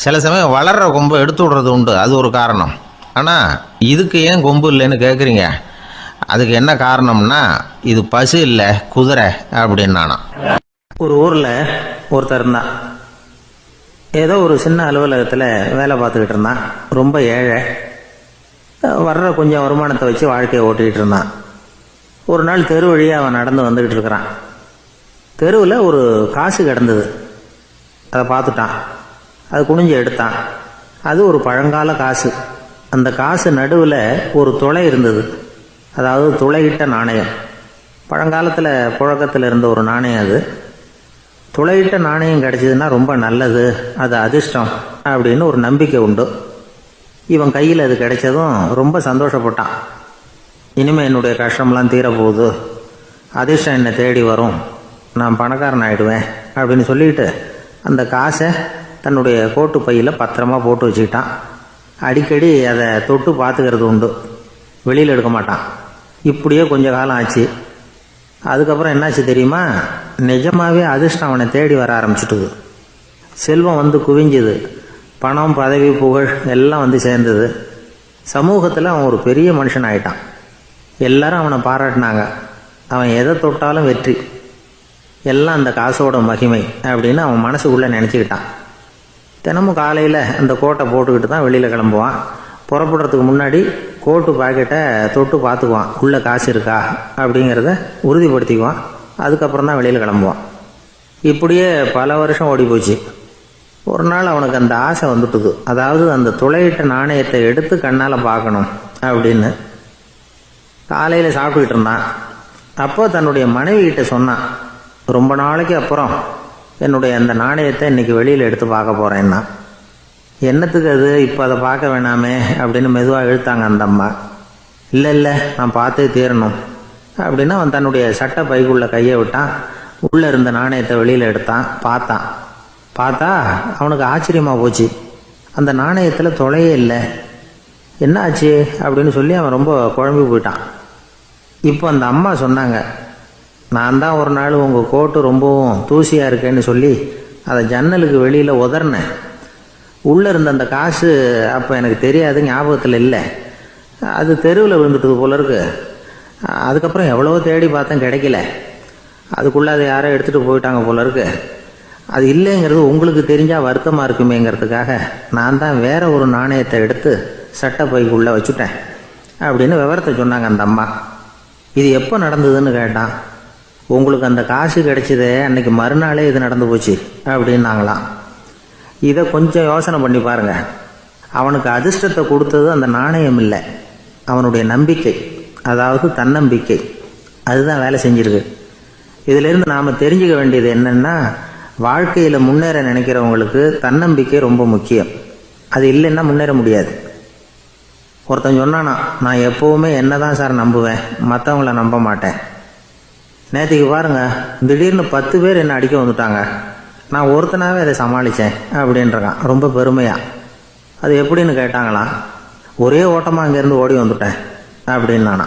S2: சில சமயம் வளர்கிற கொம்பை எடுத்து விடுறது உண்டு, அது ஒரு காரணம். ஆனால் இதுக்கு ஏன் கொம்பு இல்லைன்னு கேட்குறீங்க. அதுக்கு என்ன காரணம்னா இது பசு இல்லை குதிரை அப்படின்னானா. ஒரு ஊரில் ஒருத்தர் இருந்தான். ஏதோ ஒரு சின்ன அலுவலகத்தில் வேலை பார்த்துக்கிட்டு இருந்தான். ரொம்ப ஏழை. வர்ற கொஞ்சம் வருமானத்தை வச்சு வாழ்க்கையை ஓட்டிகிட்டு இருந்தான். ஒரு நாள் தெரு வழியாக அவன் நடந்து வந்துக்கிட்டு இருக்கிறான். தெருவில் ஒரு காசு கிடந்தது. அதை பார்த்துட்டான். அது குனிஞ்சு எடுத்தான். அது ஒரு பழங்கால காசு. அந்த காசு நடுவில் ஒரு துளை இருந்தது, அதாவது துளையிட்ட நாணயம். பழங்காலத்தில் புழக்கத்தில் இருந்த ஒரு நாணயம் அது. துளையிட்ட நாணயம் கிடைச்சதுன்னா ரொம்ப நல்லது, அது அதிர்ஷ்டம் அப்படின்னு ஒரு நம்பிக்கை உண்டு. இவன் கையில் அது கிடைச்சதும் ரொம்ப சந்தோஷப்பட்டான். இனிமேல் என்னுடைய கஷ்டம்லாம் தீரப்போகுது, அதிர்ஷ்டம் என்னை தேடி வரும், நான் பணக்காரன் ஆகிடுவேன் அப்படின்னு சொல்லிட்டு அந்த காசை தன்னுடைய கோட்டு பையில் பத்திரமா போட்டு வச்சுக்கிட்டான். அடிக்கடி அதை தொட்டு பார்த்துக்கிறது உண்டு, வெளியில் எடுக்க மாட்டான். இப்படியே கொஞ்ச காலம் ஆச்சு. அதுக்கப்புறம் என்னாச்சு தெரியுமா? நிஜமாகவே அதிர்ஷ்டம் அவனை தேடி வர ஆரம்பிச்சிட்டுது. செல்வம் குவிஞ்சுது. பணம் பதவி புகழ் எல்லாம் சேர்ந்தது. சமூகத்தில் அவன் ஒரு பெரிய மனுஷன் ஆயிட்டான். எல்லாரும் அவனை பாராட்டினாங்க. அவன் எதை தொட்டாலும் வெற்றி, எல்லாம் அந்த காசோட மகிமை அப்படின்னு அவன் மனசுக்குள்ளே நினச்சிக்கிட்டான். தினமும் காலையில் அந்த கோட்டை போட்டுக்கிட்டு தான் வெளியில் கிளம்புவான். புறப்படுறதுக்கு முன்னாடி கோட்டு பாக்கெட்டை தொட்டு பார்த்துக்குவான், உள்ளே காசு இருக்கா அப்படிங்கிறத உறுதிப்படுத்திக்குவான். அதுக்கப்புறம் தான் வெளியில் கிளம்புவான். இப்படியே பல வருஷம் ஓடி போச்சு. ஒரு நாள் அவனுக்கு அந்த ஆசை வந்துட்டுது. அதாவது அந்த துளையிட்ட நாணயத்தை எடுத்து கண்ணால் பார்க்கணும் அப்படின்னு. காலையில் சாப்பிட்டுக்கிட்டு இருந்தான். அப்போ தன்னுடைய மனைவிகிட்ட சொன்னான், ரொம்ப நாளைக்கு அப்புறம் என்னுடைய அந்த நாணயத்தை இன்னைக்கு வெளியில் எடுத்து பார்க்க போகிறேன்னா. என்னத்துக்கு அது, இப்போ அதை பார்க்க வேணாமே அப்படின்னு மெதுவாக இழுத்தாங்க அந்த அம்மா. இல்லை நான் பார்த்தே தீரணும் அப்படின்னு அவன் தன்னுடைய சட்டை பைக்குள்ள கையை விட்டான். உள்ளே இருந்த நாணயத்தை வெளியில் எடுத்தான். பார்த்தா அவனுக்கு ஆச்சரியமாக போச்சு. அந்த நாணயத்தில் தொலையே இல்லை. என்ன ஆச்சு அப்படின்னு சொல்லி அவன் ரொம்ப குழம்பி போயிட்டான். இப்போ அந்த அம்மா சொன்னாங்க, நான் தான் ஒரு நாள் உங்கள் கோட்டு ரொம்பவும் தூசியாக இருக்கேன்னு சொல்லி அதை ஜன்னலுக்கு வெளியில் உதறினேன். உள்ளே இருந்த அந்த காசு அப்போ எனக்கு தெரியாது, ஞாபகத்தில் இல்லை. அது தெருவில் விழுந்துட்டது போல இருக்கு. அதுக்கப்புறம் எவ்வளவோ தேடி பார்த்தேன், கிடைக்கல. அதுக்குள்ளே அதை யாரோ எடுத்துகிட்டு போயிட்டாங்க போல இருக்கு. அது இல்லைங்கிறது உங்களுக்கு தெரிஞ்சால் வருத்தமாக இருக்குமேங்கிறதுக்காக நான் தான் வேற ஒரு நாணயத்தை எடுத்து சட்டை பைக்குள்ளே வச்சுட்டேன் அப்படின்னு விவரத்தை சொன்னாங்க அந்த அம்மா. இது எப்போ நடந்ததுன்னு கேட்டான். உங்களுக்கு அந்த காசு கிடைச்சதே அன்னைக்கு மறுநாளே இது நடந்து போச்சு அப்படின்னாங்களாம். இதை கொஞ்சம் யோசனை பண்ணி பாருங்க. அவனுக்கு அதிர்ஷ்டத்தை கொடுத்தது அந்த நாணயம் இல்லை, அவனுடைய நம்பிக்கை, அதாவது தன்னம்பிக்கை. அதுதான் வேலை செஞ்சிருக்கு. இதிலிருந்து நாம் தெரிஞ்சுக்க வேண்டியது என்னன்னா, வாழ்க்கையில் முன்னேற நினைக்கிறவங்களுக்கு தன்னம்பிக்கை ரொம்ப முக்கியம். அது இல்லைன்னா முன்னேற முடியாது. ஒருத்தன் சொன்னானா, நான் எப்போவுமே என்ன தான் சார் நம்புவேன், மற்றவங்கள நம்ப மாட்டேன். நேற்றுக்கு பாருங்க, திடீர்னு 10 பேர் என்னை அடிக்க வந்துட்டாங்க, நான் ஒருத்தனாவே அதை சமாளித்தேன் அப்படின்றான் ரொம்ப பெருமையா. அது எப்படின்னு கேட்டாங்களாம். ஒரே ஓட்டமாக அங்கேருந்து ஓடி வந்துட்டேன் அப்படின்னு நானா.